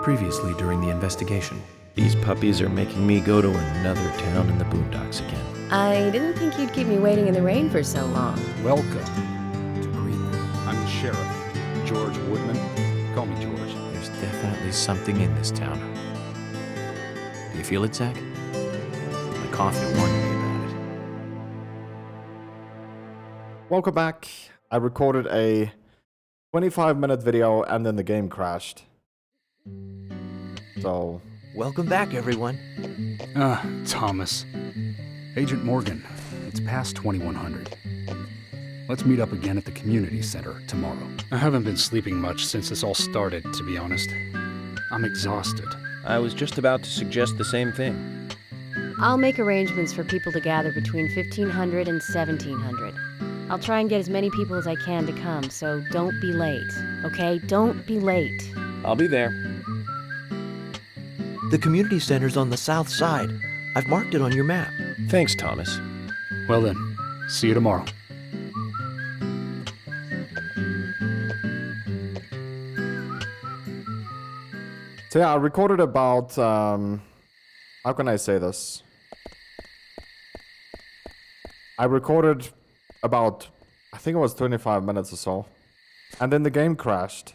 Previously during the investigation. These puppies are making me go to another town in the boondocks again. I didn't think you'd keep me waiting in the rain for so long. Welcome to Greenland. I'm the sheriff, George Woodman. Call me George. There's definitely something in this town. Do you feel it, Zach? My coffee warned me about it. Welcome back. I recorded a 25-minute video and then the game crashed. So... Welcome back, everyone. Thomas. Agent Morgan, it's past 2100. Let's meet up again at the community center tomorrow. I haven't been sleeping much since this all started, to be honest. I'm exhausted. I was just about to suggest the same thing. I'll make arrangements for people to gather between 1500 and 1700. I'll try and get as many people as I can to come, so don't be late, okay? Don't be late. I'll be there. The community center's on the south side. I've marked it on your map. Thanks, Thomas. Well then, see you tomorrow. So yeah, I recorded about, how can I say this? I recorded about, I think it was 25 minutes or so. And then the game crashed.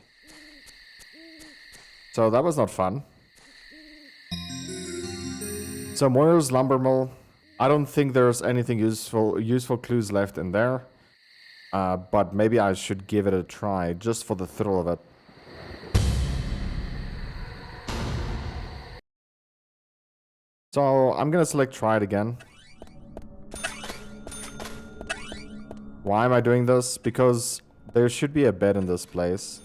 So that was not fun. So Moyer's lumber mill. I don't think there's anything useful clues left in there. But maybe I should give it a try, just for the thrill of it. So I'm gonna select try it again. Why am I doing this? Because there should be a bed in this place.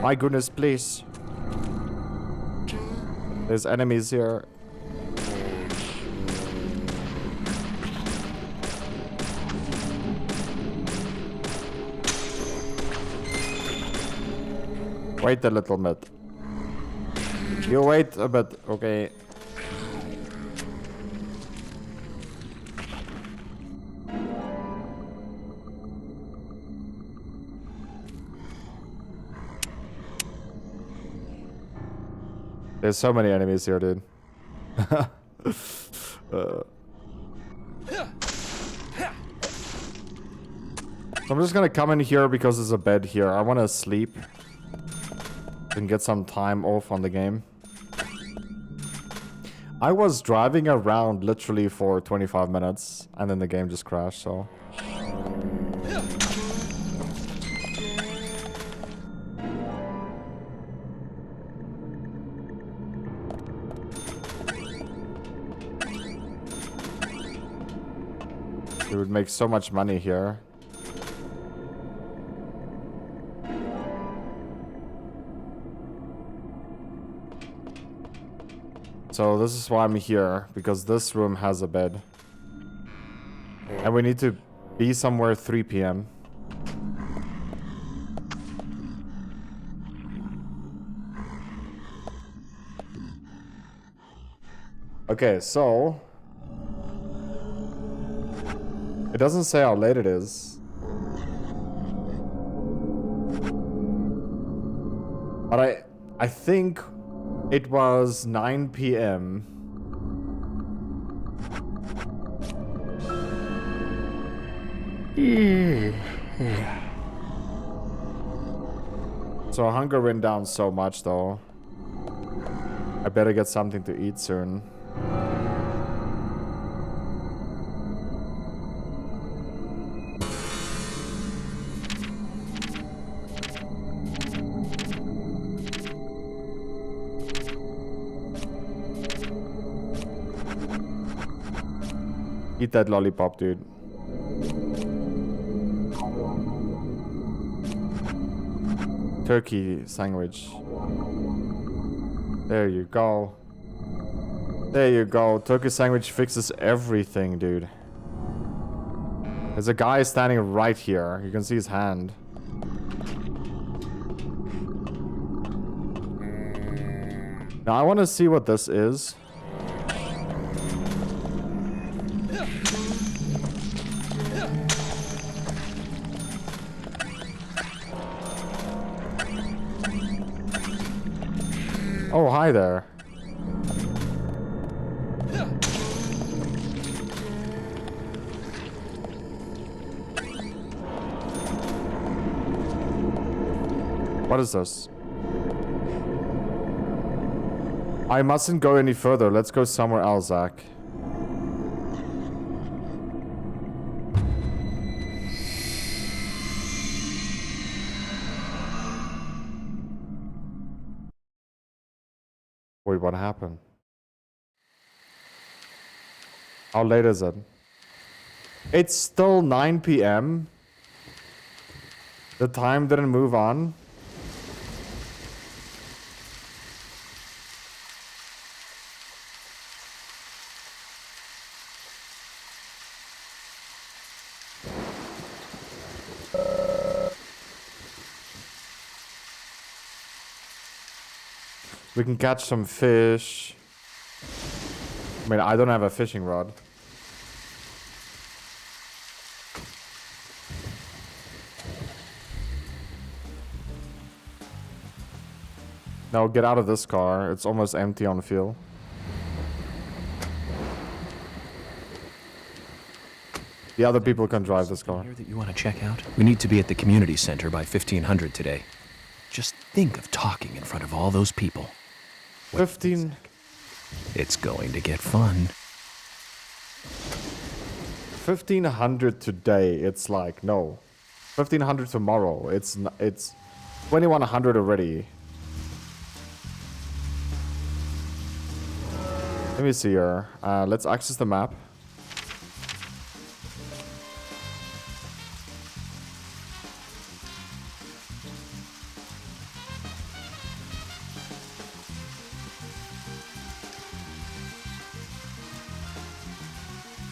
My goodness, please. There's enemies here. Wait a little bit. You wait a bit, okay. There's so many enemies here, dude. So I'm just gonna come in here because there's a bed here. I wanna sleep and get some time off on the game. I was driving around literally for 25 minutes and then the game just crashed, so... It would make so much money here. So this is why I'm here, because this room has a bed. And we need to be somewhere 3 p.m. Okay, so... It doesn't say how late it is. But I think it was 9 p.m. So hunger went down so much though. I better get something to eat soon. Eat that lollipop, dude. Turkey sandwich. There you go. There you go. Turkey sandwich fixes everything, dude. There's a guy standing right here. You can see his hand. Now I want to see what this is. Oh, hi there. What is this? I mustn't go any further. Let's go somewhere else, Zach. Wait, what happened? How late is it? It's still 9 p.m. The time didn't move on. We can catch some fish. I mean, I don't have a fishing rod. No, get out of this car. It's almost empty on fuel. The other people can drive this car. Here that you want to check out? We need to be at the community center by 1500 today. Just think of talking in front of all those people. Wait 15. It's going to get fun. 1500 today. It's like, no. 1500 tomorrow. It's 2100 already. Let me see here. Let's access the map.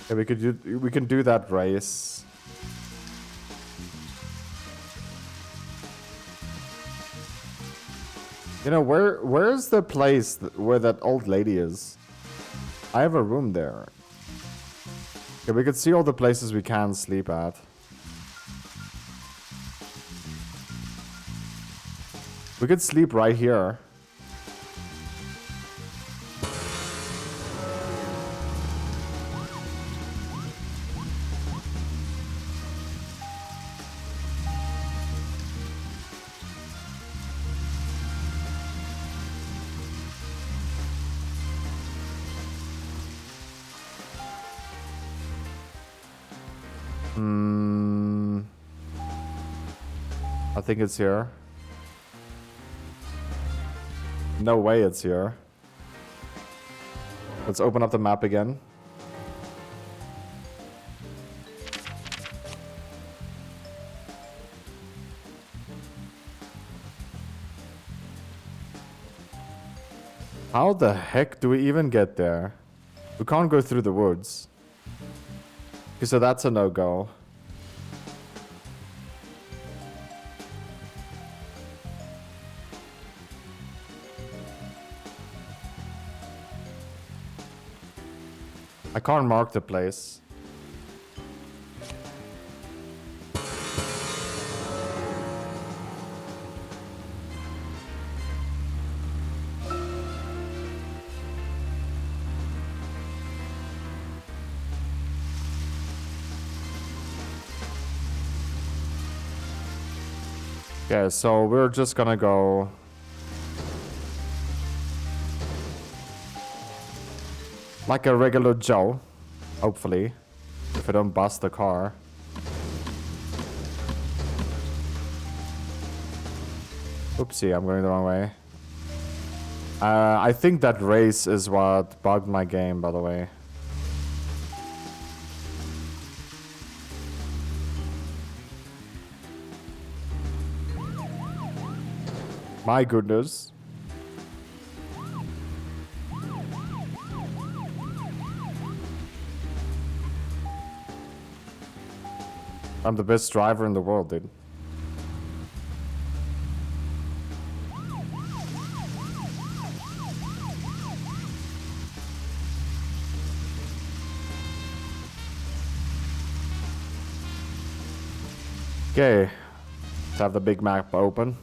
Yeah, we can do that race. You know, where's the place where that old lady is? I have a room there. Okay, we could see all the places we can sleep at. We could sleep right here. I think it's here. No way it's here. Let's open up the map again. How the heck do we even get there? We can't go through the woods. Okay, so that's a no-go. I can't mark the place. Okay, so we're just gonna go like a regular Joe, hopefully, if I don't bust the car. Oopsie, I'm going the wrong way. I think that race is what bugged my game, by the way. My goodness. I'm the best driver in the world, dude. Okay, let's have the big map open.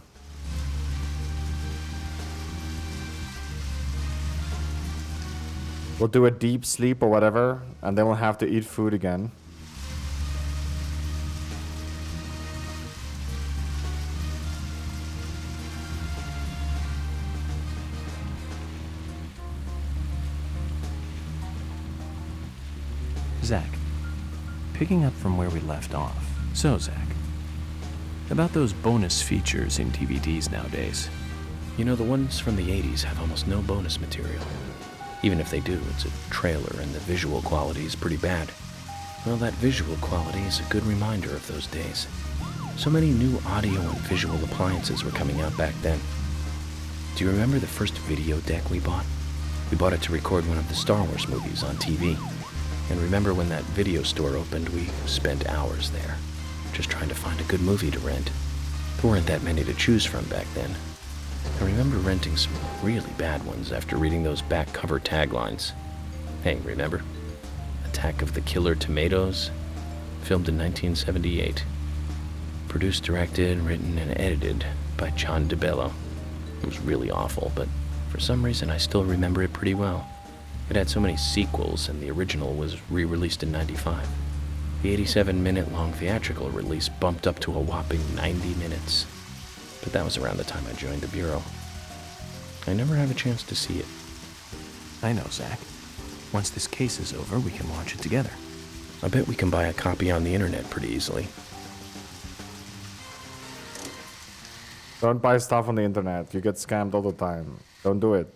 We'll do a deep sleep or whatever, and then we'll have to eat food again. Zach, picking up from where we left off. So, Zach, about those bonus features in DVDs nowadays. You know, the ones from the 80s have almost no bonus material. Even if they do, it's a trailer and the visual quality is pretty bad. Well, that visual quality is a good reminder of those days. So many new audio and visual appliances were coming out back then. Do you remember the first video deck we bought? We bought it to record one of the Star Wars movies on TV. And remember when that video store opened, we spent hours there, just trying to find a good movie to rent. There weren't that many to choose from back then. I remember renting some really bad ones after reading those back cover taglines. Hey, remember? Attack of the Killer Tomatoes? Filmed in 1978. Produced, directed, written, and edited by John DeBello. It was really awful, but for some reason I still remember it pretty well. It had so many sequels, and the original was re-released in '95. The 87-minute long theatrical release bumped up to a whopping 90 minutes. But that was around the time I joined the Bureau. I never have a chance to see it. I know, Zach. Once this case is over, we can watch it together. I bet we can buy a copy on the internet pretty easily. Don't buy stuff on the internet. You get scammed all the time. Don't do it.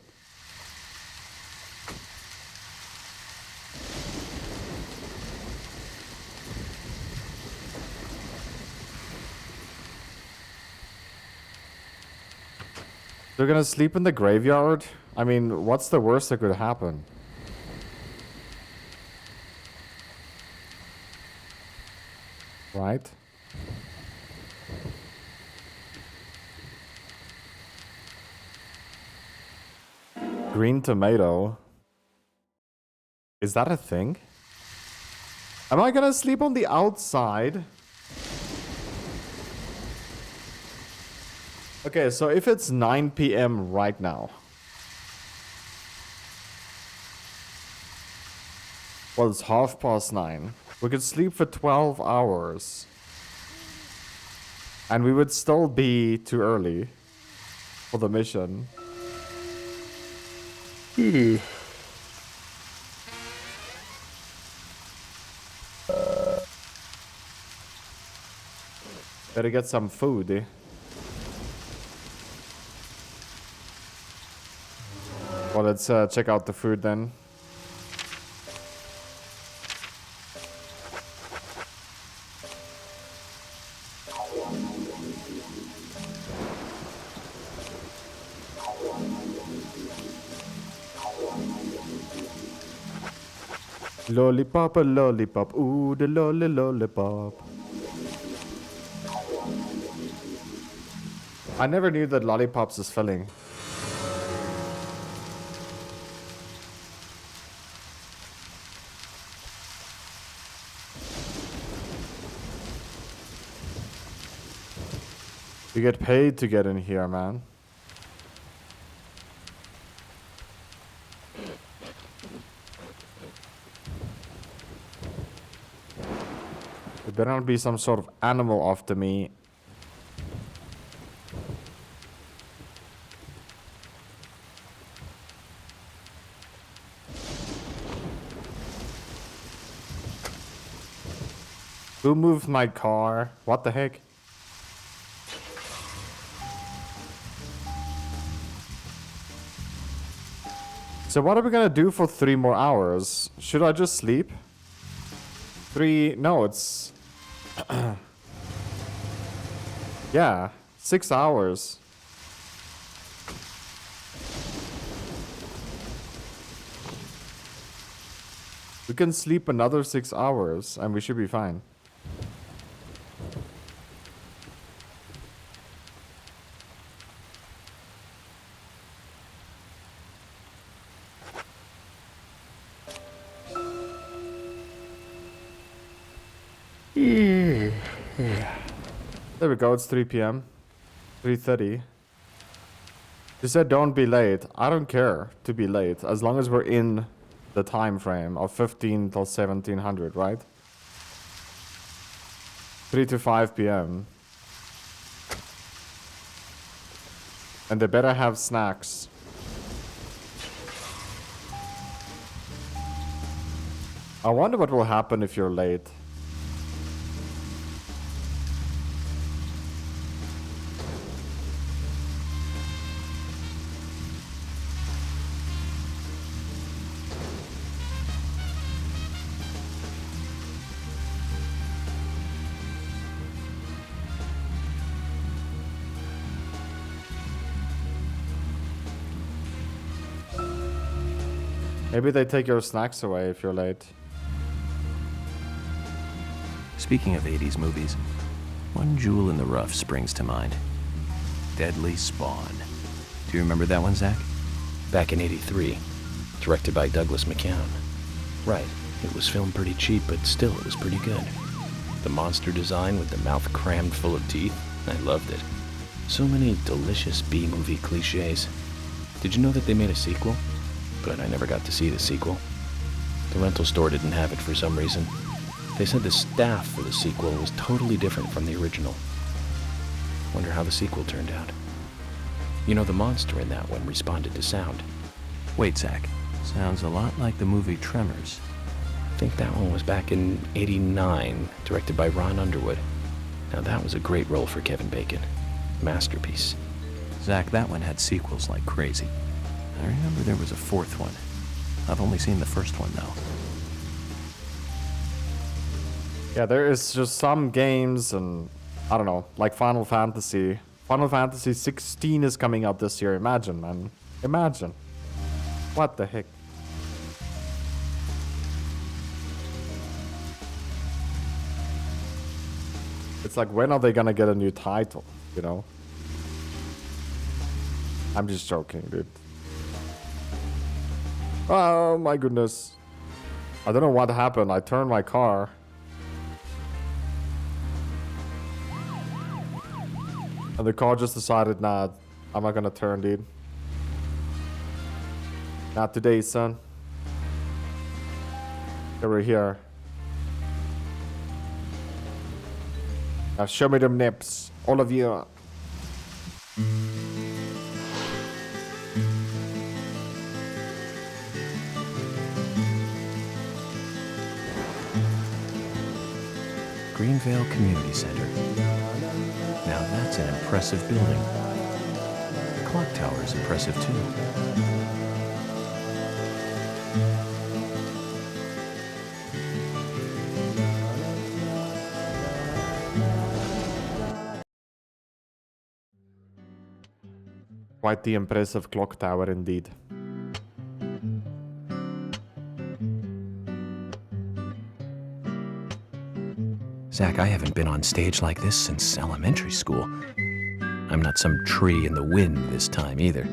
They're gonna sleep in the graveyard? I mean, what's the worst that could happen? Right? Green tomato. Is that a thing? Am I gonna sleep on the outside? Okay, so if it's 9 p.m. right now. Well, it's 9:30. We could sleep for 12 hours. And we would still be too early for the mission. Better get some food, eh? Well, let's check out the food then. Lollipop, a lollipop, ooh, the lollipop. I never knew that lollipops is filling. You get paid to get in here, man. There better not be some sort of animal after me. Who moved my car? What the heck? So what are we gonna do for 3 more hours? Should I just sleep? 3... No, it's... yeah, 6 hours. We can sleep another 6 hours and we should be fine. There we go, it's 3 p.m. 3:30. You said don't be late. I don't care to be late, as long as we're in the time frame of 15 till 1700, right? 3 to 5 p.m. And they better have snacks. I wonder what will happen if you're late. Maybe they take your snacks away if you're late. Speaking of 80s movies, one jewel in the rough springs to mind. Deadly Spawn. Do you remember that one, Zach? Back in '83, directed by Douglas McCown. Right, it was filmed pretty cheap, but still it was pretty good. The monster design with the mouth crammed full of teeth, I loved it. So many delicious B-movie cliches. Did you know that they made a sequel? But I never got to see the sequel. The rental store didn't have it for some reason. They said the staff for the sequel was totally different from the original. Wonder how the sequel turned out. You know, the monster in that one responded to sound. Wait, Zach. Sounds a lot like the movie Tremors. I think that one was back in '89, directed by Ron Underwood. Now that was a great role for Kevin Bacon. Masterpiece. Zach, that one had sequels like crazy. I remember there was a fourth one. I've only seen the first one, though. Yeah, there is just some games and, I don't know, like Final Fantasy. Final Fantasy 16 is coming out this year. Imagine, man. Imagine. What the heck? It's like, when are they gonna get a new title, you know? I'm just joking, dude. Oh my goodness. I don't know what happened. I turned my car. And the car just decided, nah, I'm not gonna turn, dude. Not today, son. Okay, we're here. Now show me them nips. All of you. Greenvale Community Center. Now that's an impressive building. The clock tower is impressive too. Quite the impressive clock tower indeed. Zach, I haven't been on stage like this since elementary school. I'm not some tree in the wind this time either.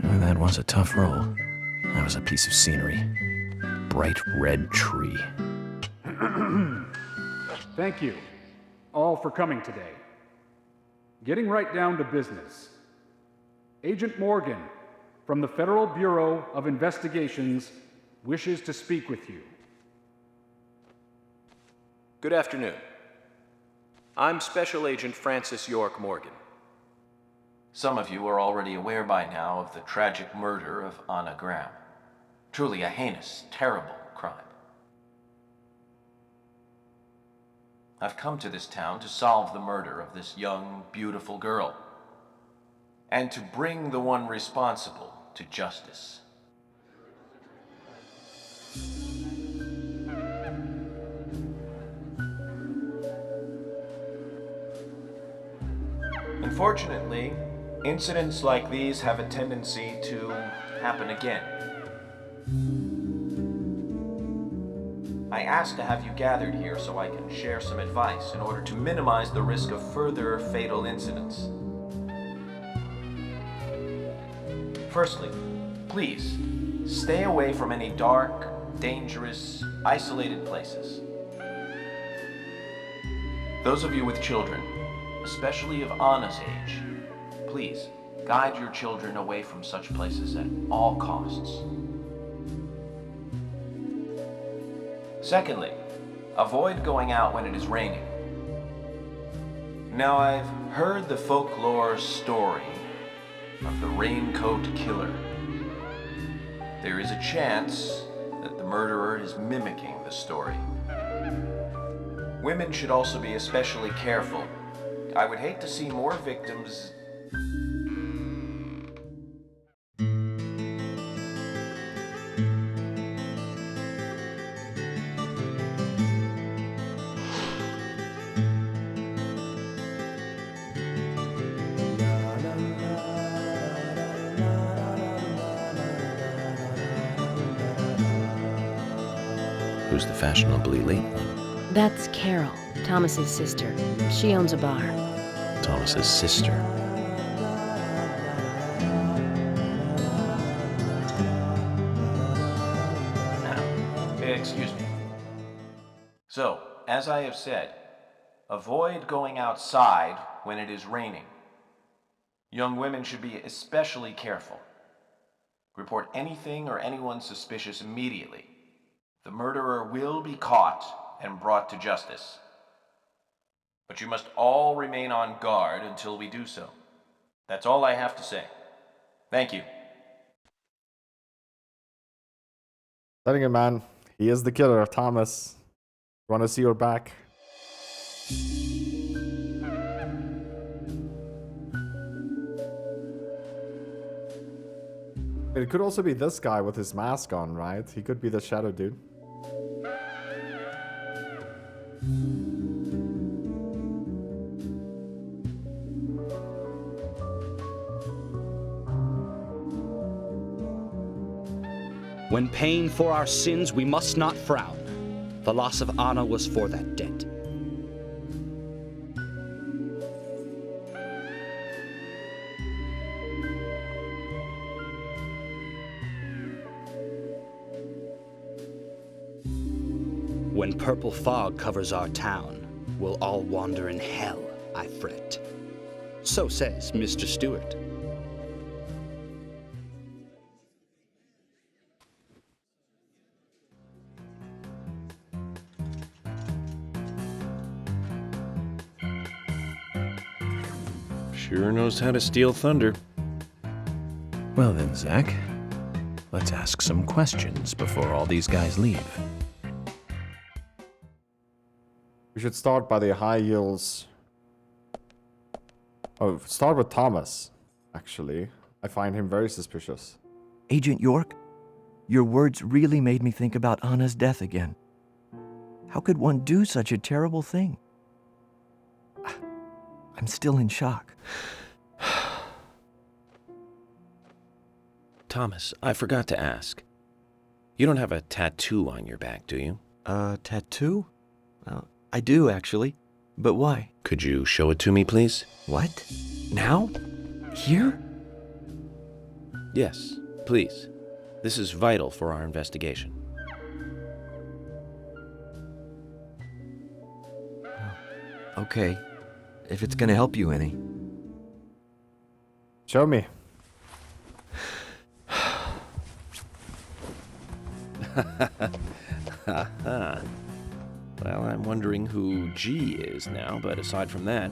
Oh, that was a tough role. That was a piece of scenery. Bright red tree. Thank you all for coming today. Getting right down to business. Agent Morgan from the Federal Bureau of Investigations wishes to speak with you. Good afternoon. I'm Special Agent Francis York Morgan. Some of you are already aware by now of the tragic murder of Anna Graham. Truly a heinous, terrible crime. I've come to this town to solve the murder of this young, beautiful girl, and to bring the one responsible to justice. Unfortunately, incidents like these have a tendency to happen again. I asked to have you gathered here so I can share some advice in order to minimize the risk of further fatal incidents. Firstly, please, stay away from any dark, dangerous, isolated places. Those of you with children, especially of Anna's age, please guide your children away from such places at all costs. Secondly, avoid going out when it is raining. Now, I've heard the folklore story of the Raincoat Killer. There is a chance that the murderer is mimicking the story. Women should also be especially careful. I would hate to see more victims. Who's the fashionably late one? That's Carol, Thomas's sister. She owns a bar. Thomas's sister. Now, excuse me. So, as I have said, avoid going outside when it is raining. Young women should be especially careful. Report anything or anyone suspicious immediately. The murderer will be caught and brought to justice. But you must all remain on guard until we do so. That's all I have to say. Thank you. Letting him, man. He is the killer of Thomas. Want to see her back? It could also be this guy with his mask on, right? He could be the shadow dude. When paying for our sins, we must not frown. The loss of Anna was for that debt. When purple fog covers our town, we'll all wander in hell, I fret. So says Mr. Stewart. Sure knows how to steal thunder. Well then, Zach, let's ask some questions before all these guys leave. We should start by the high yields. Oh, start with Thomas, actually. I find him very suspicious. Agent York, your words really made me think about Anna's death again. How could one do such a terrible thing? I'm still in shock. Thomas, I forgot to ask. You don't have a tattoo on your back, do you? Tattoo? I do, actually. But why? Could you show it to me, please? What? Now? Here? Yes, please. This is vital for our investigation. Okay. If it's gonna help you any. Show me. Well, I'm wondering who G is now, but aside from that,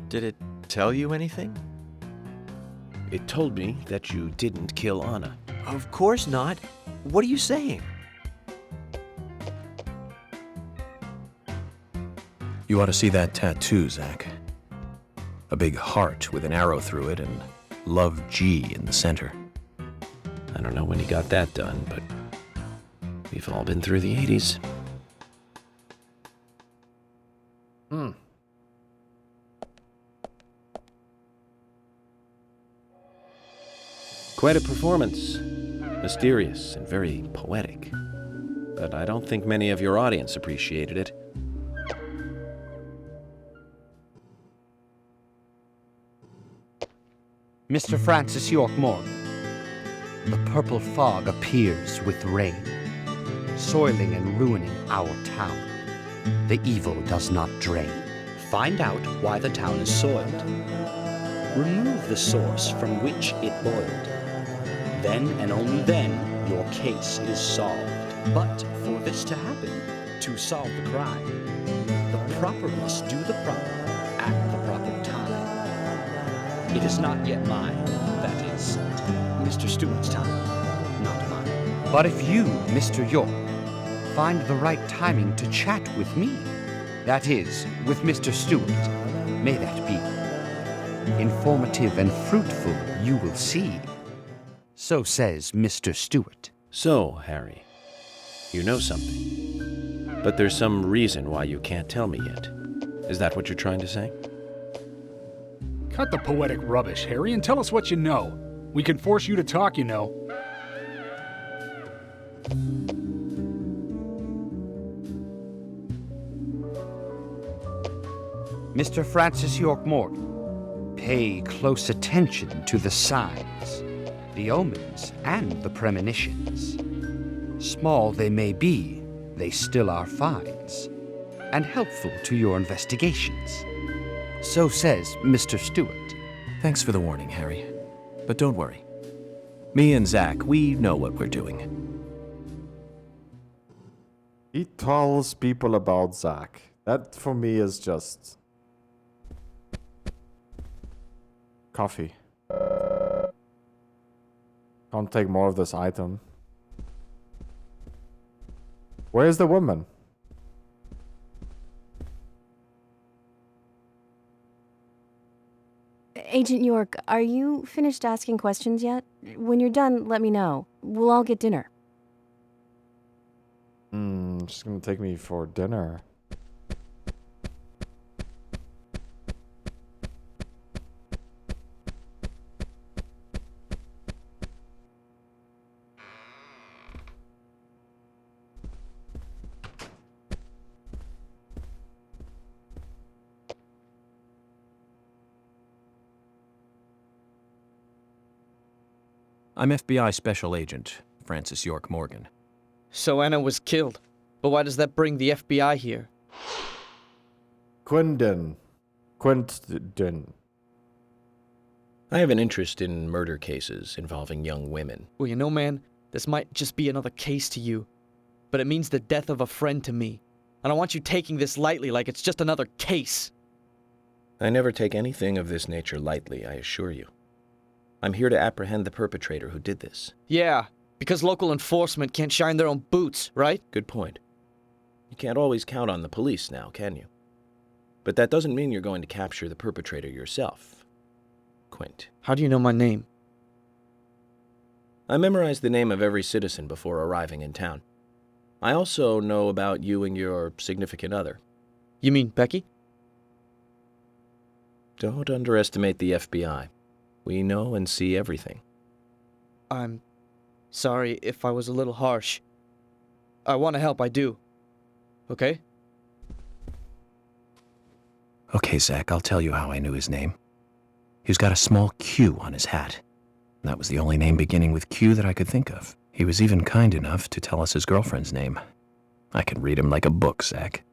Did it tell you anything? it told me that you didn't kill Anna. Of course not. What are you saying? You ought to see that tattoo, Zach. A big heart with an arrow through it and Love G in the center. I don't know when he got that done, but we've all been through the 80s. Quite a performance. Mysterious and very poetic. But I don't think many of your audience appreciated it. Mr. Francis York Morgan, the purple fog appears with rain, soiling and ruining our town. the evil does not drain. Find out why the town is soiled. Remove the source from which it boiled. Then and only then, your case is solved. But for this to happen, to solve the crime, the proper must do the proper at the proper time. It is not yet mine, that is, Mr. Stewart's time, not mine. But if you, Mr. York, find the right timing to chat with me, that is, with Mr. Stewart, may that be informative and fruitful, you will see. So says Mr. Stewart. So, Harry, you know something. But there's some reason why you can't tell me yet. Is that what you're trying to say? Cut the poetic rubbish, Harry, and tell us what you know. We can force you to talk, you know. Mr. Francis York Morgan, pay close attention to the signs, the omens, and the premonitions. Small they may be, they still are finds, and helpful to your investigations. So says Mr. Stewart. Thanks for the warning, Harry. But don't worry. Me and Zach, we know what we're doing. He tells people about Zach. That for me is just coffee. Can't take more of this item. Where's the woman? Agent York, are you finished asking questions yet? When you're done, let me know. We'll all get dinner. She's gonna take me for dinner. I'm FBI Special Agent Francis York Morgan. So Anna was killed. But why does that bring the FBI here? Quinton. I have an interest in murder cases involving young women. Well, you know, man, this might just be another case to you. But it means the death of a friend to me. I don't want you taking this lightly like it's just another case. I never take anything of this nature lightly, I assure you. I'm here to apprehend the perpetrator who did this. Yeah, because local enforcement can't shine their own boots, right? Good point. You can't always count on the police now, can you? But that doesn't mean you're going to capture the perpetrator yourself, Quint. How do you know my name? I memorized the name of every citizen before arriving in town. I also know about you and your significant other. You mean Becky? Don't underestimate the FBI. We know and see everything. I'm sorry if I was a little harsh. I want to help, I do. Okay? Okay, Zach, I'll tell you how I knew his name. He's got a small Q on his hat. That was the only name beginning with Q that I could think of. He was even kind enough to tell us his girlfriend's name. I can read him like a book, Zach.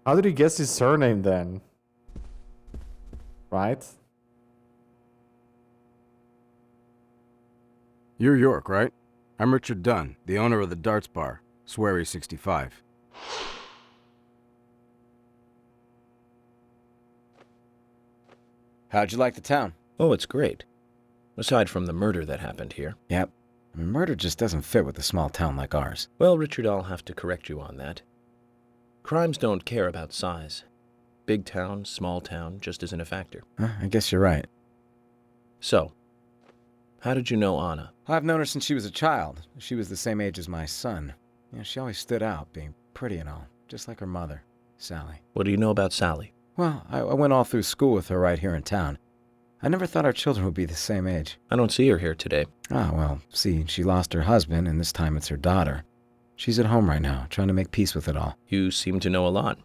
How did he guess his surname then? Right? You're York, right? I'm Richard Dunn, the owner of the Darts Bar, Swery 65. How'd you like the town? Oh, it's great. Aside from the murder that happened here. Yep. I mean, murder just doesn't fit with a small town like ours. Well, Richard, I'll have to correct you on that. Crimes don't care about size. Big town, small town, just isn't a factor. I guess you're right. So, how did you know Anna? I've known her since she was a child. She was the same age as my son. You know, she always stood out, being pretty and all, just like her mother, Sally. What do you know about Sally? Well, I went all through school with her right here in town. I never thought our children would be the same age. I don't see her here today. Ah, well, see, she lost her husband, and this time it's her daughter. She's at home right now, trying to make peace with it all. You seem to know a lot.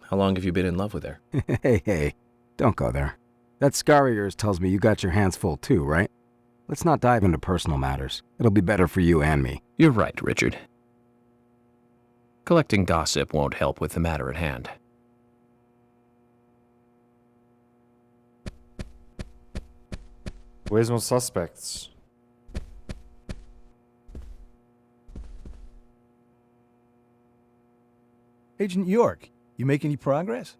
How long have you been in love with her? Hey, don't go there. That scar of yours tells me you got your hands full too, right? Let's not dive into personal matters. It'll be better for you and me. You're right, Richard. Collecting gossip won't help with the matter at hand. Where's my suspects? Agent York, you make any progress?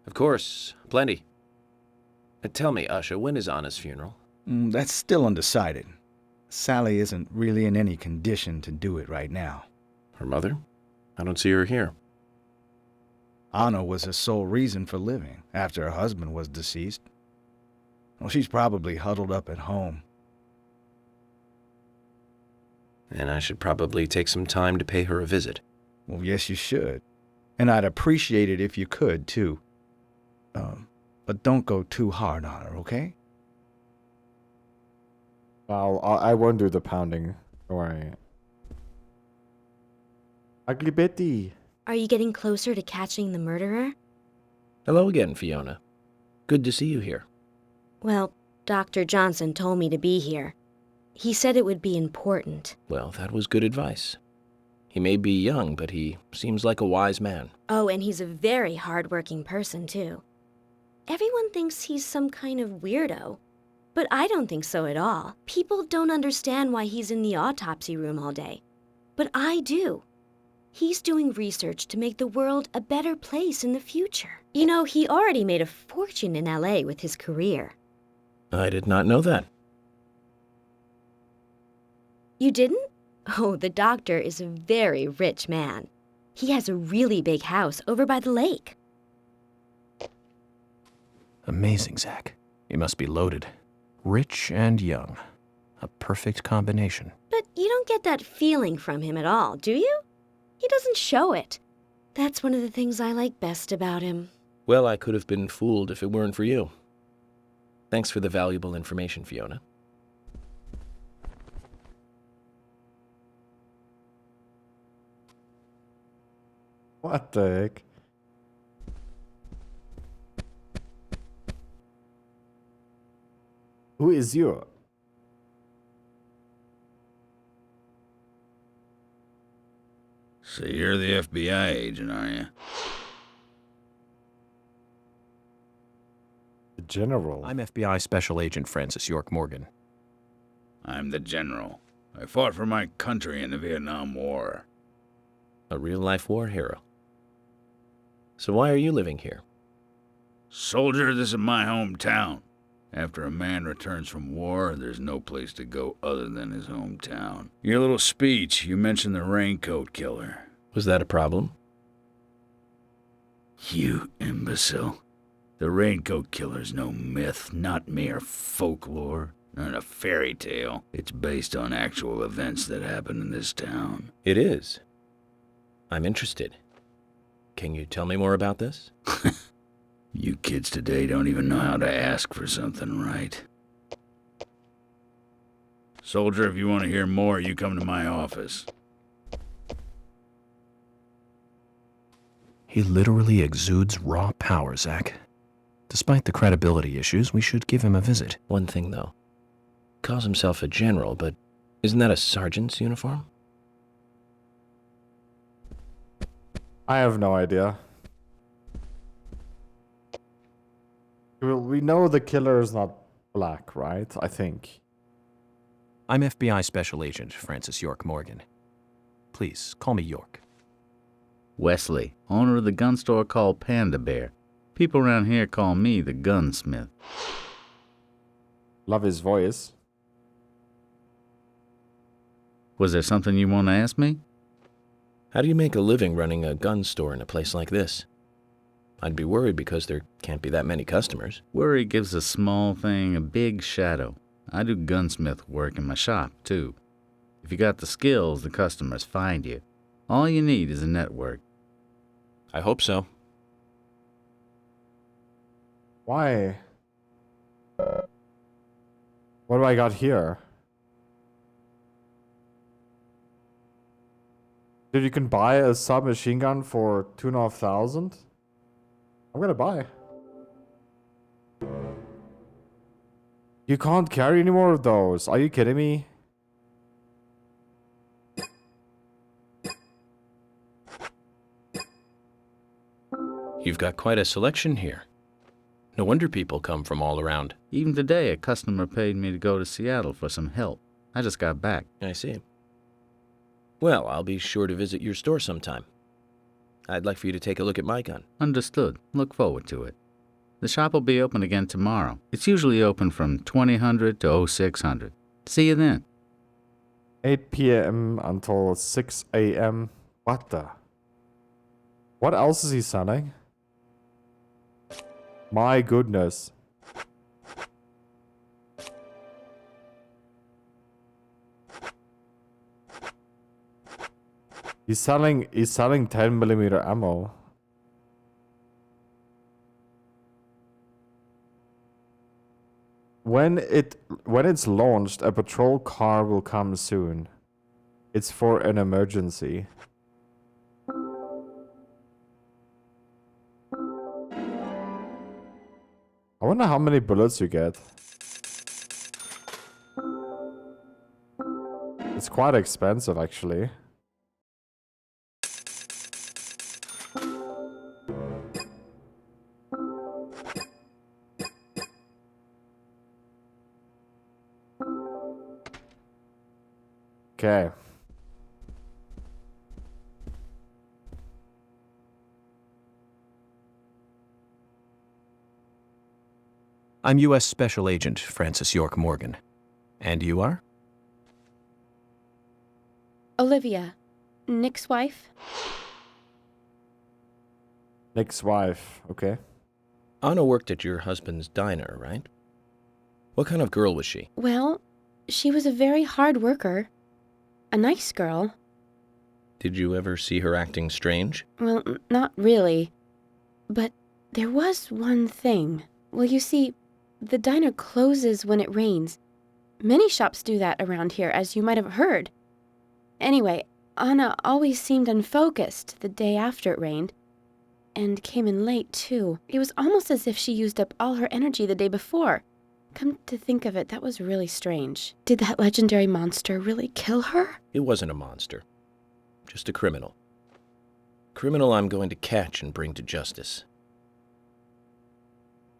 Of course, plenty. Tell me, Usha, when is Anna's funeral? That's still undecided. Sally isn't really in any condition to do it right now. Her mother? I don't see her here. Anna was her sole reason for living after her husband was deceased. Well, she's probably huddled up at home. And I should probably take some time to pay her a visit. Well, yes, you should. And I'd appreciate it if you could, too. But don't go too hard on her, okay? I won't do the pounding. Don't worry. Ugly Betty. Are you getting closer to catching the murderer? Hello again, Fiona. Good to see you here. Well, Dr. Johnson told me to be here. He said it would be important. Well, that was good advice. He may be young, but he seems like a wise man. Oh, and he's a very hard-working person, too. Everyone thinks he's some kind of weirdo, but I don't think so at all. People don't understand why he's in the autopsy room all day, but I do. He's doing research to make the world a better place in the future. You know, he already made a fortune in LA with his career. I did not know that. You didn't? Oh, the doctor is a very rich man. He has a really big house over by the lake. Amazing, Zach. He must be loaded. Rich and young. A perfect combination. But you don't get that feeling from him at all, do you? He doesn't show it. That's one of the things I like best about him. Well, I could have been fooled if it weren't for you. Thanks for the valuable information, Fiona. What the heck? Who is you? So you're the FBI agent, are you? The General. I'm FBI Special Agent Francis York Morgan. I'm the General. I fought for my country in the Vietnam War. A real-life war hero. So why are you living here? Soldier, this is my hometown. After a man returns from war, there's no place to go other than his hometown. Your little speech, you mentioned the raincoat killer. Was that a problem? You imbecile. The raincoat killer's no myth, not mere folklore, not a fairy tale. It's based on actual events that happened in this town. It is. I'm interested. Can you tell me more about this? You kids today don't even know how to ask for something right. Soldier, if you want to hear more, you come to my office. He literally exudes raw power, Zach. Despite the credibility issues, we should give him a visit. One thing, though. Calls himself a general, but isn't that a sergeant's uniform? I have no idea. Well, we know the killer is not black, right? I think. I'm FBI Special Agent Francis York Morgan. Please, call me York. Wesley, owner of the gun store called Panda Bear. People around here call me the gunsmith. Love his voice. Was there something you want to ask me? How do you make a living running a gun store in a place like this? I'd be worried because there can't be that many customers. Worry gives a small thing a big shadow. I do gunsmith work in my shop, too. If you got the skills, the customers find you. All you need is a network. I hope so. Why? What do I got here? Dude, you can buy a submachine gun for 2,500? I'm gonna buy. You can't carry any more of those. Are you kidding me? You've got quite a selection here. No wonder people come from all around. Even today, a customer paid me to go to Seattle for some help. I just got back. I see. Well, I'll be sure to visit your store sometime. I'd like for you to take a look at my gun. Understood. Look forward to it. The shop will be open again tomorrow. It's usually open from 2000 to 0600. See you then. 8 p.m. until 6 a.m. What the? What else is he selling? My goodness. He's selling 10mm ammo. When it's launched, a patrol car will come soon. It's for an emergency. I wonder how many bullets you get. It's quite expensive, actually. Okay. I'm U.S. Special Agent Francis York Morgan. And you are? Olivia, Nick's wife. Nick's wife, okay. Anna worked at your husband's diner, right? What kind of girl was she? Well, she was a very hard worker. A nice girl. Did you ever see her acting strange? Well, not really. But there was one thing. Well, you see, the diner closes when it rains. Many shops do that around here, as you might have heard. Anyway, Anna always seemed unfocused the day after it rained. And came in late, too. It was almost as if she used up all her energy the day before. Come to think of it, that was really strange. Did that legendary monster really kill her? It wasn't a monster. Just a criminal. Criminal I'm going to catch and bring to justice.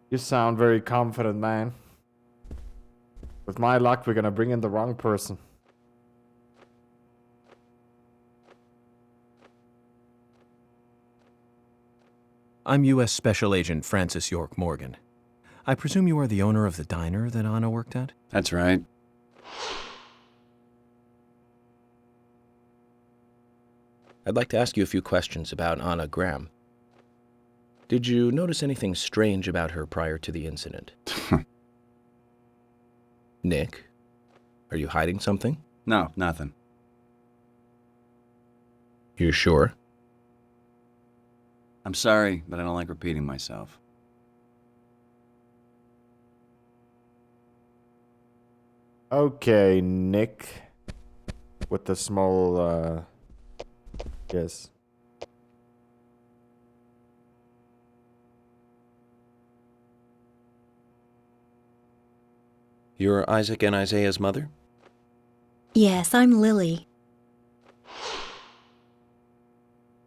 You sound very confident, man. With my luck, we're gonna bring in the wrong person. I'm U.S. Special Agent Francis York Morgan. I presume you are the owner of the diner that Anna worked at? That's right. I'd like to ask you a few questions about Anna Graham. Did you notice anything strange about her prior to the incident? Nick, are you hiding something? No, nothing. You're sure? I'm sorry, but I don't like repeating myself. Okay, Nick. With the small, yes. You're Isaac and Isaiah's mother? Yes, I'm Lily.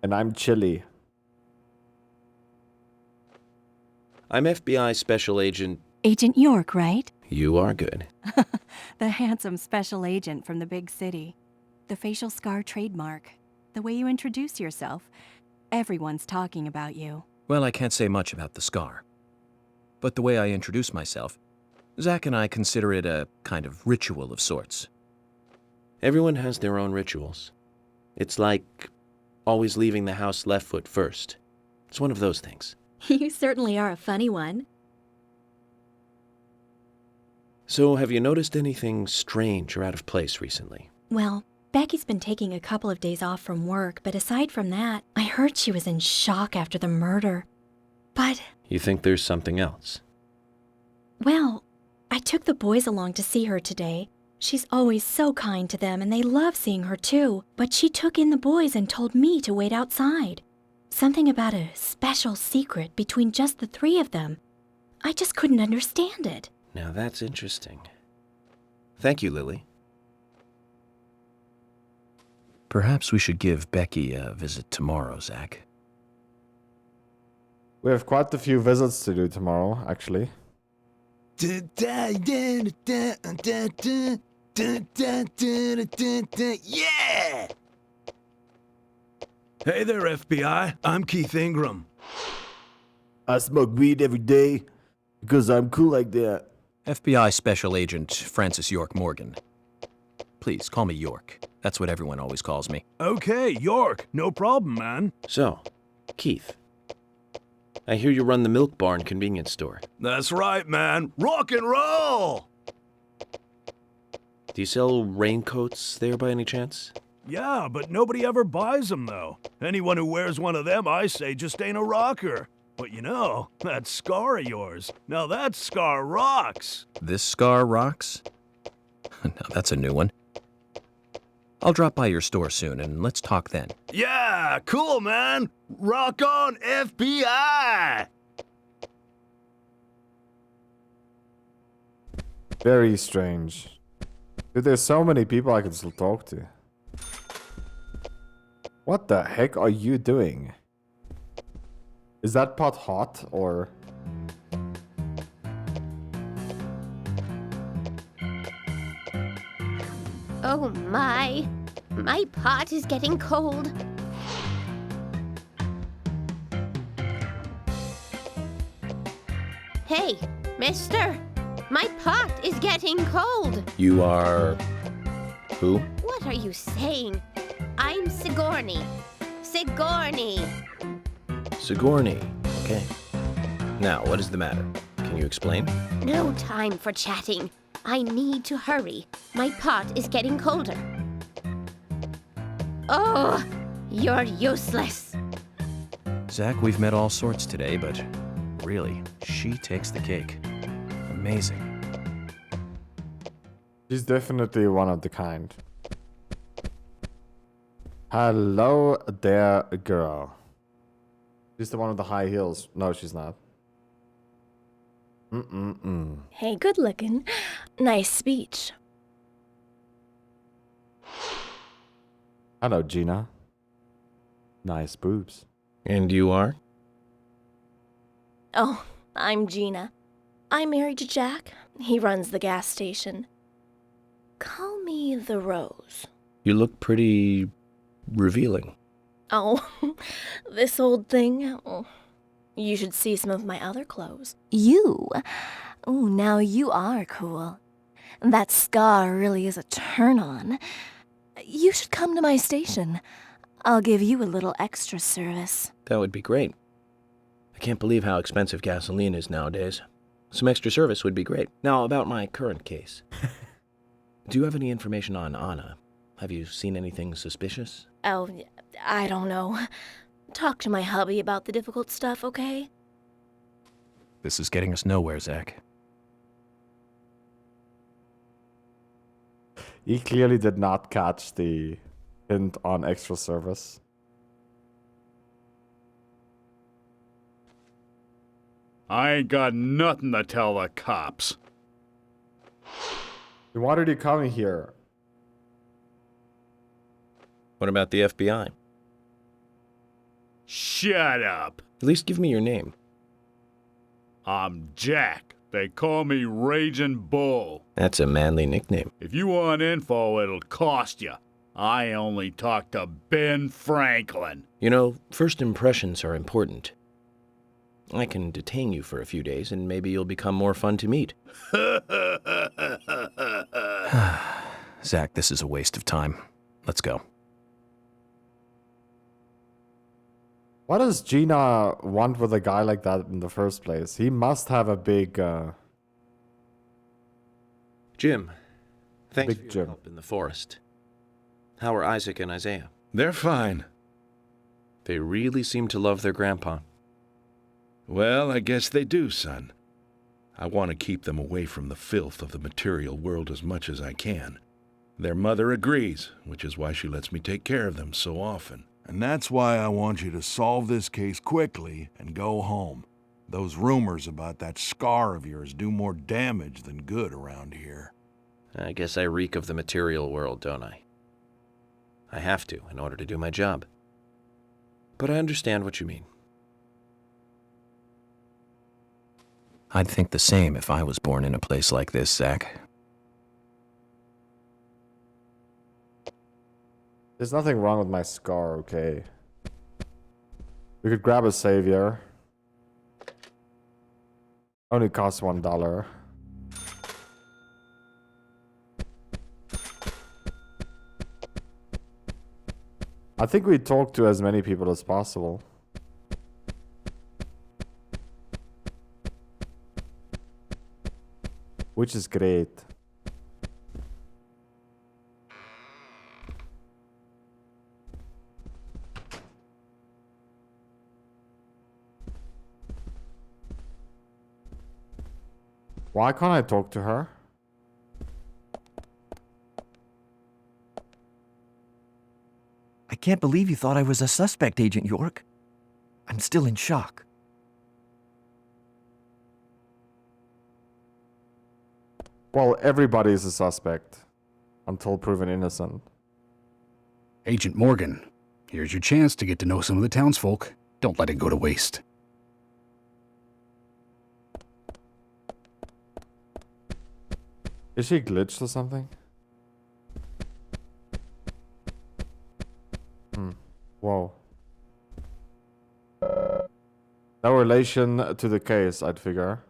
And I'm Chili. I'm FBI Special Agent... Agent York, right? You are good. The handsome special agent from the big city. The facial scar trademark. The way you introduce yourself. Everyone's talking about you. Well, I can't say much about the scar. But the way I introduce myself, Zach and I consider it a kind of ritual of sorts. Everyone has their own rituals. It's like always leaving the house left foot first. It's one of those things. You certainly are a funny one. So, have you noticed anything strange or out of place recently? Well, Becky's been taking a couple of days off from work, but aside from that, I heard she was in shock after the murder. But... You think there's something else? Well, I took the boys along to see her today. She's always so kind to them, and they love seeing her too. But she took in the boys and told me to wait outside. Something about a special secret between just the three of them. I just couldn't understand it. Now that's interesting. Thank you, Lily. Perhaps we should give Becky a visit tomorrow, Zach. We have quite a few visits to do tomorrow, actually. Yeah! Hey there, FBI. I'm Keith Ingram. I smoke weed every day because I'm cool like that. FBI Special Agent Francis York Morgan. Please, call me York. That's what everyone always calls me. Okay, York. No problem, man. So, Keith, I hear you run the Milk Barn convenience store. That's right, man. Rock and roll! Do you sell raincoats there by any chance? Yeah, but nobody ever buys them, though. Anyone who wears one of them, I say, just ain't a rocker. But you know, that scar of yours, now that scar rocks. This scar rocks? Now that's a new one. I'll drop by your store soon and let's talk then. Yeah, cool, man. Rock on, FBI! Very strange. Dude, there's so many people I can still talk to. What the heck are you doing? Is that pot hot, or...? Oh my pot is getting cold. Hey, mister, my pot is getting cold. You are... who? What are you saying? I'm Sigourney. Sigourney. Sigourney. Okay. Now, what is the matter? Can you explain? No time for chatting. I need to hurry. My pot is getting colder. Oh, you're useless. Zach, we've met all sorts today, but really, she takes the cake. Amazing. She's definitely one of the kind. Hello there, girl. She's the one with the high heels. No, she's not. Hey, good looking. Nice speech. Hello, Gina. Nice boobs. And you are? Oh, I'm Gina. I'm married to Jack. He runs the gas station. Call me the Rose. You look pretty... revealing. Oh, this old thing. Oh, you should see some of my other clothes. You? Oh, now you are cool. That scar really is a turn-on. You should come to my station. I'll give you a little extra service. That would be great. I can't believe how expensive gasoline is nowadays. Some extra service would be great. Now, about my current case. Do you have any information on Anna? Have you seen anything suspicious? Oh, I don't know. Talk to my hubby about the difficult stuff, okay? This is getting us nowhere, Zach. He clearly did not catch the hint on extra service. I ain't got nothing to tell the cops. Why did you come here? What about the FBI? Shut up. At least give me your name. I'm Jack. They call me Raging Bull. That's a manly nickname. If you want info, it'll cost you. I only talk to Ben Franklin. You know, first impressions are important. I can detain you for a few days, and maybe you'll become more fun to meet. Zach, this is a waste of time. Let's go. What does Gina want with a guy like that in the first place? He must have a big... Jim, thanks Big for Jim. your help in the forest. How are Isaac and Isaiah? They're fine. They really seem to love their grandpa. Well, I guess they do, son. I want to keep them away from the filth of the material world as much as I can. Their mother agrees, which is why she lets me take care of them so often. And that's why I want you to solve this case quickly and go home. Those rumors about that scar of yours do more damage than good around here. I guess I reek of the material world, don't I? I have to, in order to do my job. But I understand what you mean. I'd think the same if I was born in a place like this, Zach. There's nothing wrong with my scar, okay? We could grab a savior. Only costs $1. I think we talk to as many people as possible. Which is great. Why can't I talk to her? I can't believe you thought I was a suspect, Agent York. I'm still in shock. Well, everybody is a suspect until proven innocent. Agent Morgan, here's your chance to get to know some of the townsfolk. Don't let it go to waste. Is she glitched or something? Whoa. No relation to the case, I'd figure.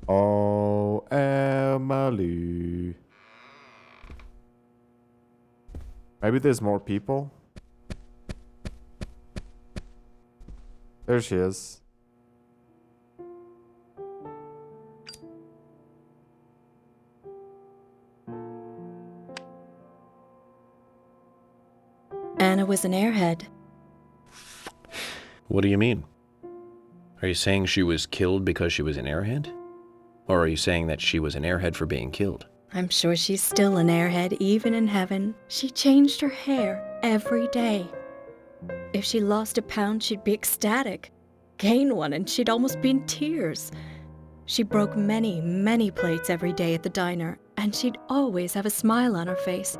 Oh, Emily. Maybe there's more people? There she is. Anna was an airhead. What do you mean? Are you saying she was killed because she was an airhead? Or are you saying that she was an airhead for being killed? I'm sure she's still an airhead, even in heaven. She changed her hair every day. If she lost a pound, she'd be ecstatic. Gain one, and she'd almost be in tears. She broke many, many plates every day at the diner, and she'd always have a smile on her face.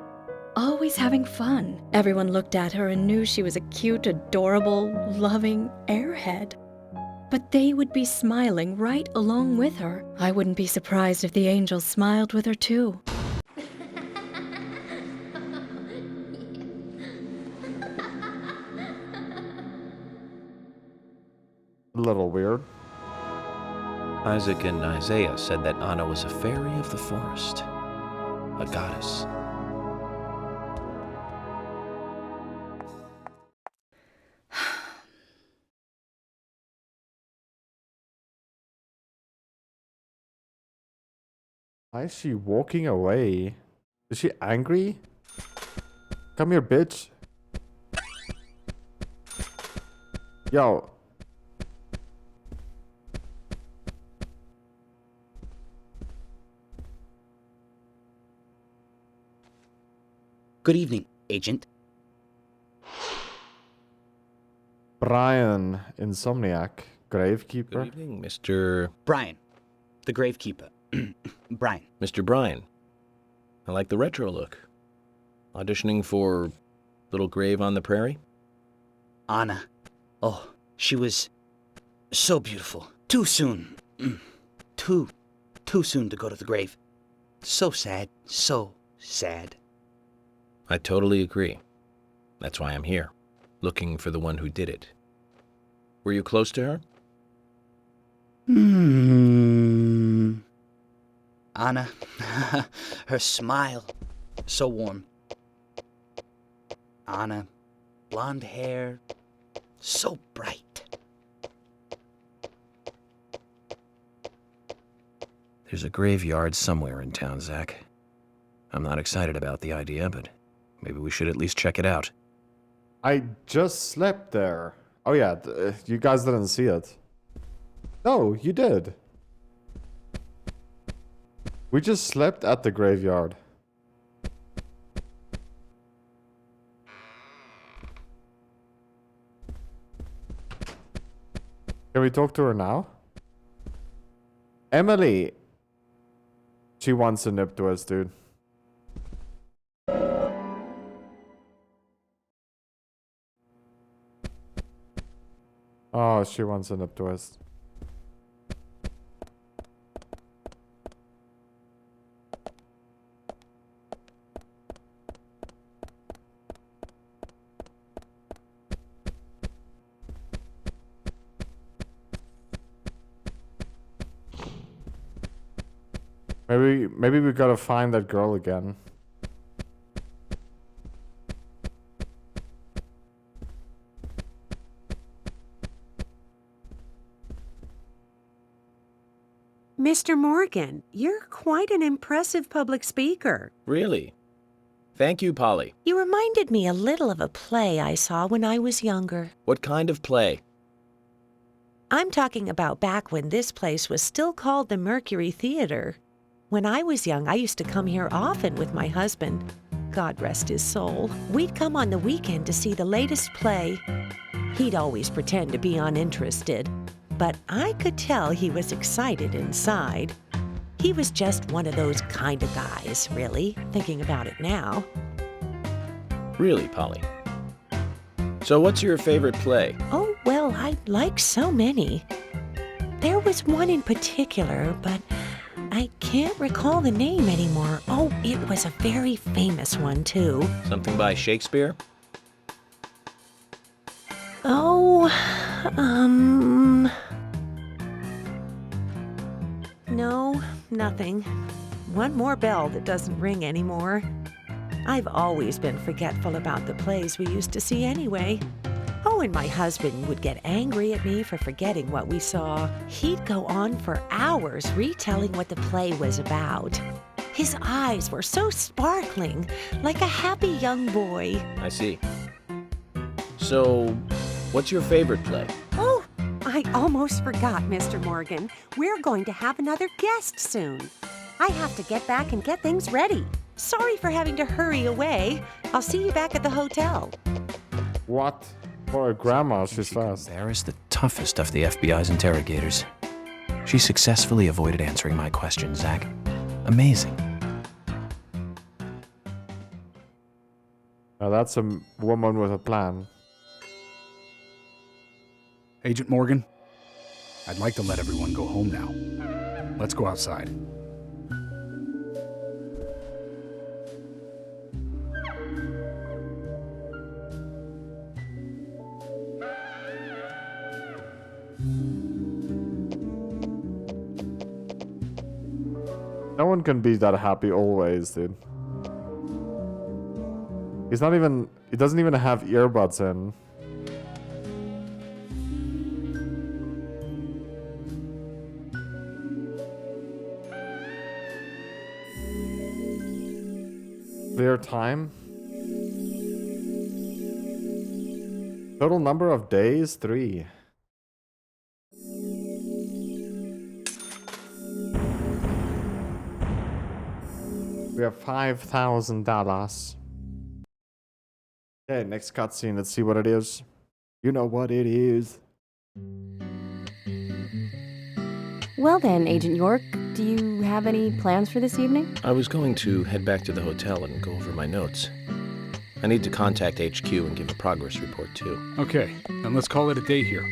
Always having fun. Everyone looked at her and knew she was a cute, adorable, loving airhead. But they would be smiling right along with her. I wouldn't be surprised if the angels smiled with her too. A little weird. Isaac and Isaiah said that Anna was a fairy of the forest, a goddess. Why is she walking away? Is she angry? Come here, bitch. Yo. Good evening, Agent. Brian, Insomniac, Gravekeeper. Good evening, Mr. Brian, the Gravekeeper. Brian. Mr. Brian. I like the retro look. Auditioning for Little Grave on the Prairie? Anna. Oh, she was so beautiful. Too soon. Too soon to go to the grave. So sad. So sad. I totally agree. That's why I'm here, looking for the one who did it. Were you close to her? Anna, her smile, so warm. Anna, blonde hair, so bright. There's a graveyard somewhere in town, Zach. I'm not excited about the idea, but maybe we should at least check it out. I just slept there. Oh yeah, you guys didn't see it. No, you did. We just slept at the graveyard. Can we talk to her now? Emily. She wants a nip to us, dude. Oh, she wants a nip twist. Maybe we gotta find that girl again. Mr. Morgan, you're quite an impressive public speaker. Really? Thank you, Polly. You reminded me a little of a play I saw when I was younger. What kind of play? I'm talking about back when this place was still called the Mercury Theater. When I was young, I used to come here often with my husband. God rest his soul. We'd come on the weekend to see the latest play. He'd always pretend to be uninterested, but I could tell he was excited inside. He was just one of those kind of guys, really, thinking about it now. Really, Polly? So what's your favorite play? Oh, well, I like so many. There was one in particular, but I can't recall the name anymore. Oh, it was a very famous one, too. Something by Shakespeare? Oh, no, nothing. One more bell that doesn't ring anymore. I've always been forgetful about the plays we used to see anyway. Oh, and my husband would get angry at me for forgetting what we saw. He'd go on for hours retelling what the play was about. His eyes were so sparkling, like a happy young boy. I see. So, what's your favorite play? Oh, I almost forgot, Mr. Morgan. We're going to have another guest soon. I have to get back and get things ready. Sorry for having to hurry away. I'll see you back at the hotel. What? For a grandma, she's fast. There is the toughest of the FBI's interrogators. She successfully avoided answering my question, Zach. Amazing. Now that's a woman with a plan. Agent Morgan, I'd like to let everyone go home now. Let's go outside. No one can be that happy always, dude. He doesn't even have earbuds in. Clear time. Total number of days, 3. We have $5,000. Okay, next cutscene. Let's see what it is. You know what it is. Well then, Agent York, do you have any plans for this evening? I was going to head back to the hotel and go over my notes. I need to contact HQ and give a progress report, too. Okay, then let's call it a day here.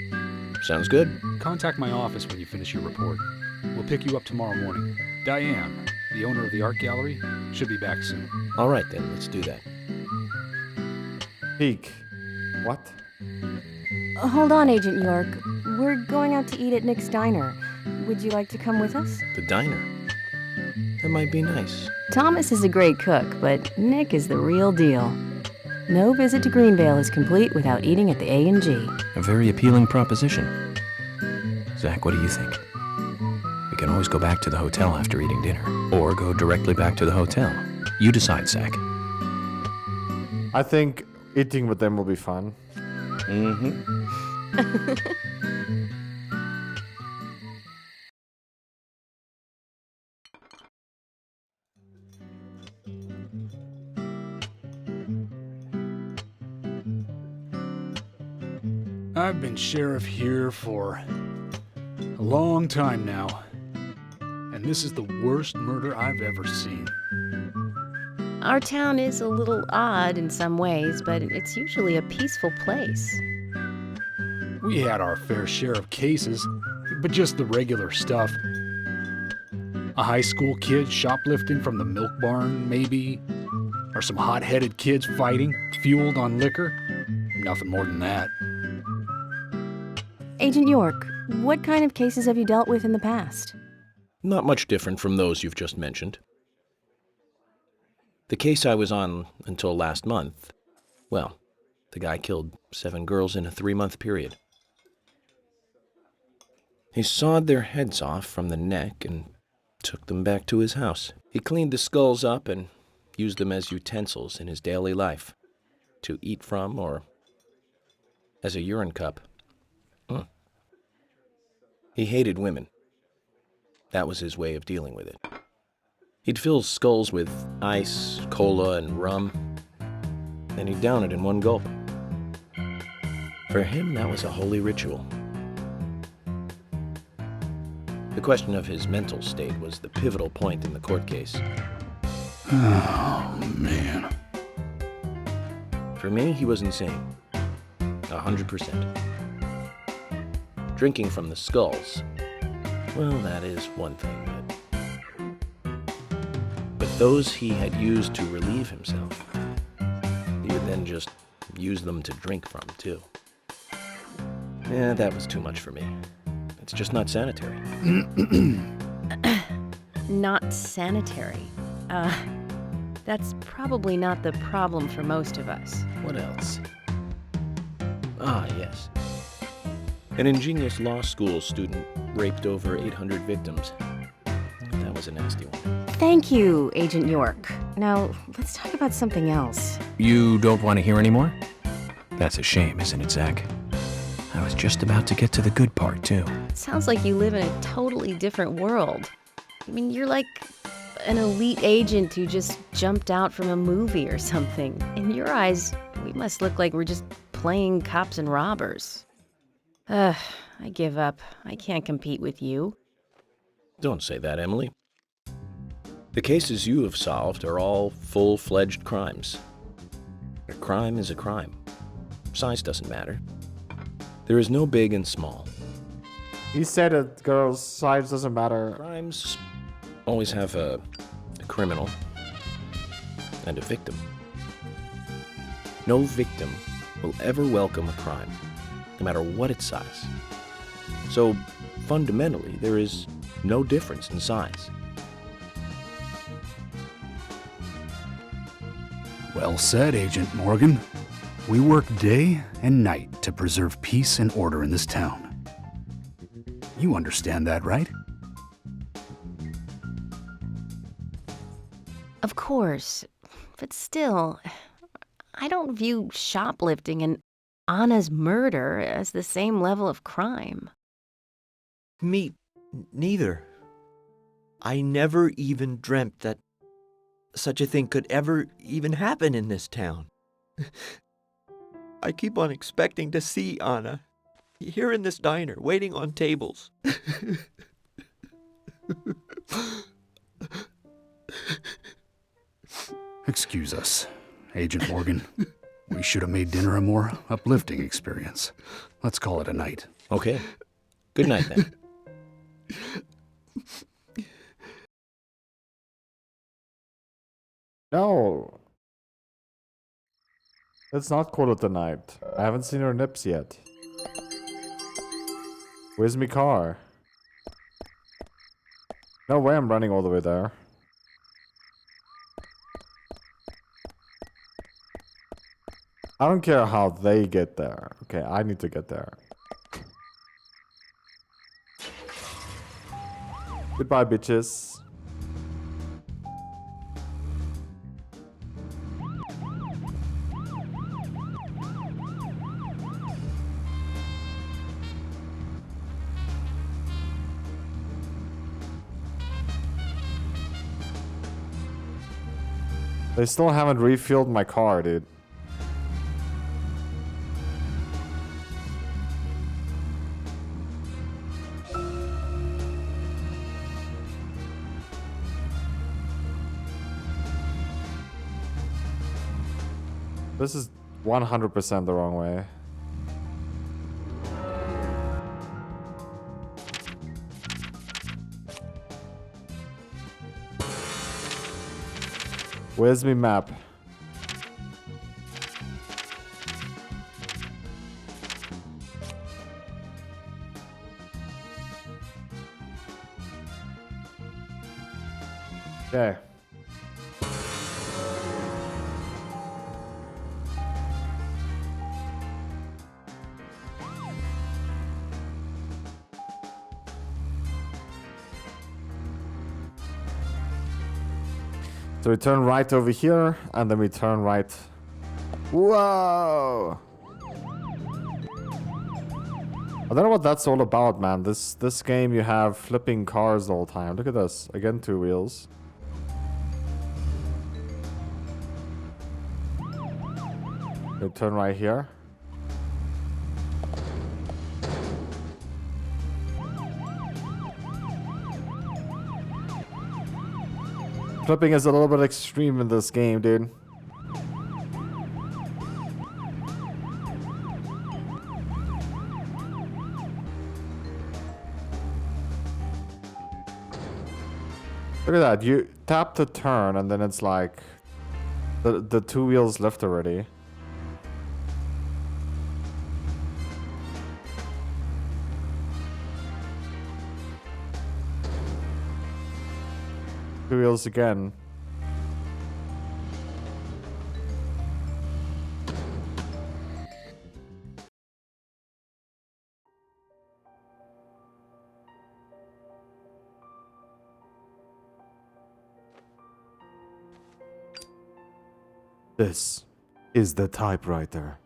Sounds good. Contact my office when you finish your report. We'll pick you up tomorrow morning. Diane, the owner of the art gallery, should be back soon. All right, then. Let's do that. Peek. What? Hold on, Agent York. We're going out to eat at Nick's Diner. Would you like to come with us? The diner? That might be nice. Thomas is a great cook, but Nick is the real deal. No visit to Greenvale is complete without eating at the A&G. A very appealing proposition. Zach, what do you think? We can always go back to the hotel after eating dinner, or go directly back to the hotel. You decide, Zach. I think eating with them will be fun. Mm-hmm. I've been sheriff here for a long time now, and this is the worst murder I've ever seen. Our town is a little odd in some ways, but it's usually a peaceful place. We had our fair share of cases, but just the regular stuff. A high school kid shoplifting from the milk barn, maybe? Or some hot-headed kids fighting, fueled on liquor? Nothing more than that. Agent York, what kind of cases have you dealt with in the past? Not much different from those you've just mentioned. The case I was on until last month, well, the guy killed 7 girls in a 3-month period. He sawed their heads off from the neck and took them back to his house. He cleaned the skulls up and used them as utensils in his daily life, to eat from or as a urine cup. He hated women. That was his way of dealing with it. He'd fill skulls with ice, cola, and rum, then he'd down it in one gulp. For him, that was a holy ritual. The question of his mental state was the pivotal point in the court case. Oh, man. For me, he was insane. 100%. Drinking from the skulls, well, that is one thing. But those he had used to relieve himself, he would then just use them to drink from, too. Yeah, that was too much for me. It's just not sanitary. Not sanitary. That's probably not the problem for most of us. What else? Ah, yes. An ingenious law school student raped over 800 victims. That was a nasty one. Thank you, Agent York. Now, let's talk about something else. You don't want to hear anymore? That's a shame, isn't it, Zach? I was just about to get to the good part, too. It sounds like you live in a totally different world. I mean, you're like an elite agent who just jumped out from a movie or something. In your eyes, we must look like we're just playing cops and robbers. I give up. I can't compete with you. Don't say that, Emily. The cases you have solved are all full-fledged crimes. A crime is a crime. Size doesn't matter. There is no big and small. He said it, girls. Size doesn't matter. Crimes always have a criminal and a victim. No victim will ever welcome a crime, no matter what its size. So, fundamentally, there is no difference in size. Well said, Agent Morgan. We work day and night to preserve peace and order in this town. You understand that, right? Of course. But still, I don't view shoplifting and Anna's murder as the same level of crime. Me neither. I never even dreamt that such a thing could ever even happen in this town. I keep on expecting to see Anna here in this diner, waiting on tables. Excuse us, Agent Morgan. We should have made dinner a more uplifting experience. Let's call it a night. Okay. Good night, then. No. Let's not call it a night. I haven't seen her nips yet. Where's my car? No way I'm running all the way there. I don't care how they get there. Okay, I need to get there. Goodbye, bitches. They still haven't refilled my car, dude. This is 100% the wrong way. Where's my map? Okay. So we turn right over here, and then we turn right. Whoa! I don't know what that's all about, man. This game, you have flipping cars all the time. Look at this. Again, 2 wheels. We turn right here. Flipping is a little bit extreme in this game, dude. Look at that. You tap to turn and then it's like the 2 wheels left already. Wheels again. This is the typewriter.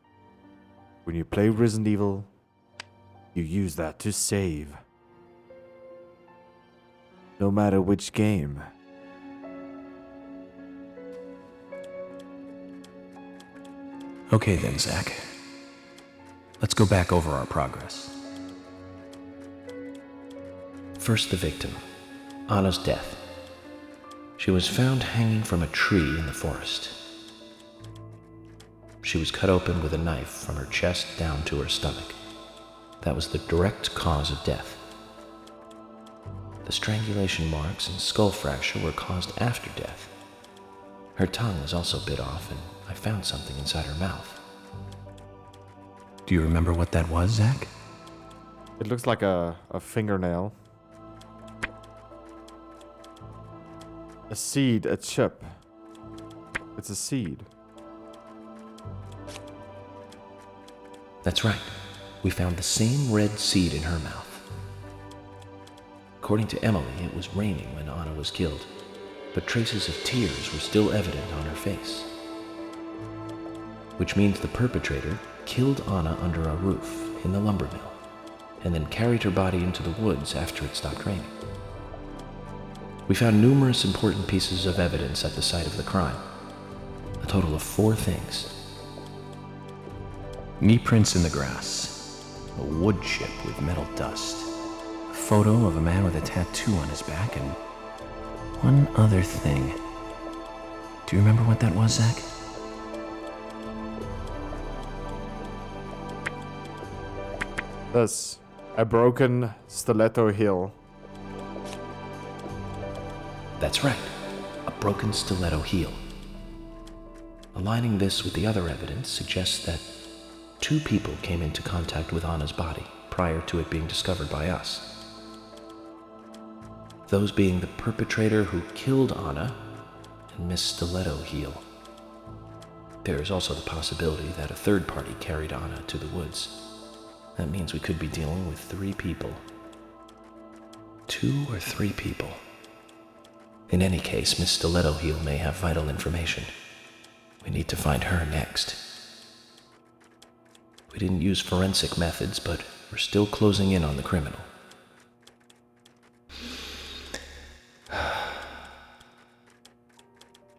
When you play Resident Evil, you use that to save. No matter which game. Okay then, Zach. Let's go back over our progress. First, the victim, Anna's death. She was found hanging from a tree in the forest. She was cut open with a knife from her chest down to her stomach. That was the direct cause of death. The strangulation marks and skull fracture were caused after death. Her tongue was also bit off, and I found something inside her mouth. Do you remember what that was, Zach? It looks like a fingernail. A seed, a chip. It's a seed. That's right. We found the same red seed in her mouth. According to Emily, it was raining when Anna was killed, but traces of tears were still evident on her face. Which means the perpetrator killed Anna under a roof in the lumber mill, and then carried her body into the woods after it stopped raining. We found numerous important pieces of evidence at the site of the crime. A total of 4 things. Knee prints in the grass, a wood chip with metal dust, a photo of a man with a tattoo on his back, and one other thing. Do you remember what that was, Zach? This. A broken stiletto heel. That's right, a broken stiletto heel. Aligning this with the other evidence suggests that 2 people came into contact with Anna's body prior to it being discovered by us. Those being the perpetrator who killed Anna and Miss Stiletto Heel. There is also the possibility that a 3rd party carried Anna to the woods. That means we could be dealing with 3 people. 2 or 3 people. In any case, Miss Stiletto Heel may have vital information. We need to find her next. We didn't use forensic methods, but we're still closing in on the criminal.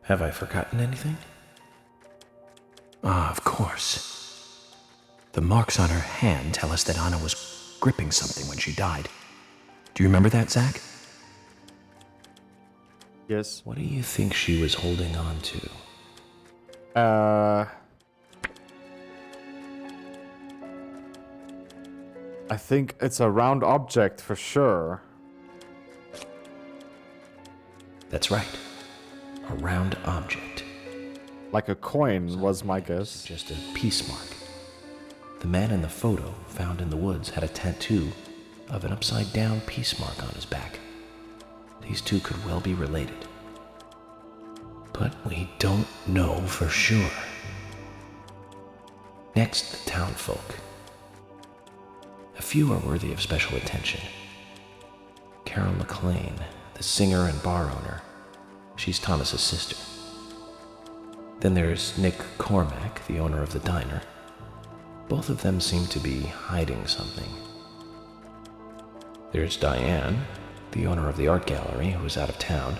Have I forgotten anything? Ah, of course. The marks on her hand tell us that Anna was gripping something when she died. Do you remember that, Zach? Yes. What do you think she was holding on to? I think it's a round object for sure. That's right. A round object. Like a coin was my guess. Just a peace mark. The man in the photo found in the woods had a tattoo of an upside-down peace mark on his back. These two could well be related. But we don't know for sure. Next, the townfolk. A few are worthy of special attention. Carol McLean, the singer and bar owner. She's Thomas's sister. Then there's Nick Cormack, the owner of the diner. Both of them seem to be hiding something. There's Diane, the owner of the art gallery, who is out of town.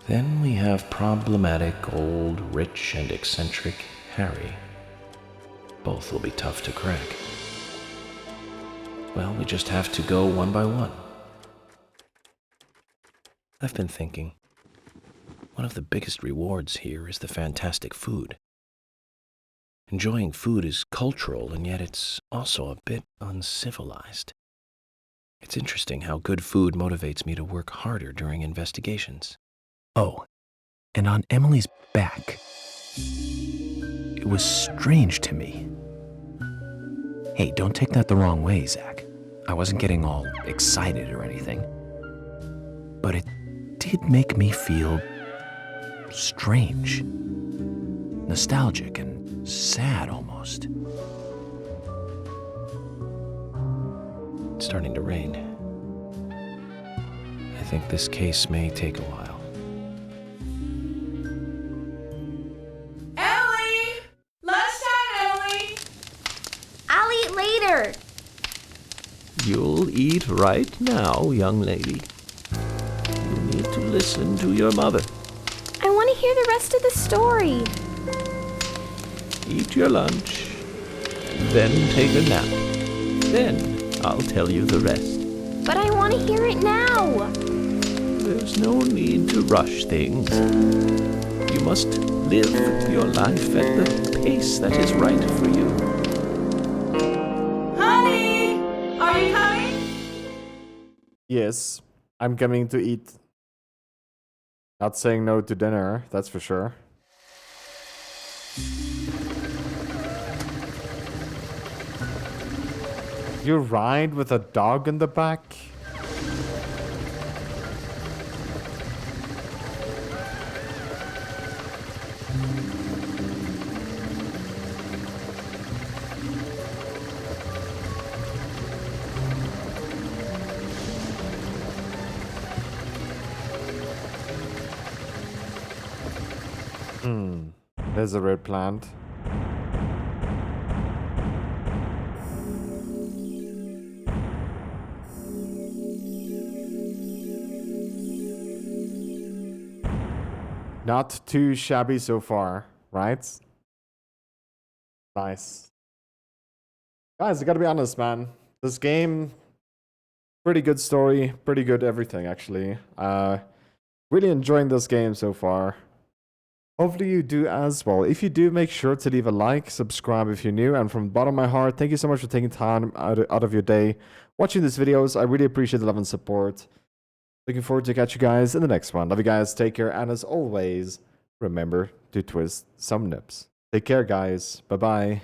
Then we have problematic, old, rich, and eccentric Harry. Both will be tough to crack. Well, we just have to go one by one. I've been thinking, one of the biggest rewards here is the fantastic food. Enjoying food is cultural, and yet it's also a bit uncivilized. It's interesting how good food motivates me to work harder during investigations. Oh, and on Emily's back, it was strange to me. Hey, don't take that the wrong way, Zach. I wasn't getting all excited or anything. But it did make me feel strange, nostalgic, and sad almost. It's starting to rain. I think this case may take a while. Ellie! Lunchtime, Ellie! I'll eat later. You'll eat right now, young lady. You need to listen to your mother. I want to hear the rest of the story. Eat your lunch, then take a nap. Then I'll tell you the rest. But I want to hear it now. There's no need to rush things. You must live your life at the pace that is right for you. Honey! Are you coming? Yes, I'm coming to eat. Not saying no to dinner, that's for sure. You ride with a dog in the back? There's a red plant. Not too shabby so far, right? Nice. Guys, I gotta be honest, man. This game, pretty good story, pretty good everything, actually. Really enjoying this game so far. Hopefully you do as well. If you do, make sure to leave a like, subscribe if you're new, and from the bottom of my heart, thank you so much for taking time out of your day watching these videos. I really appreciate the love and support. Looking forward to catch you guys in the next one. Love you guys, take care, and as always, remember to twist some nips. Take care, guys. Bye-bye.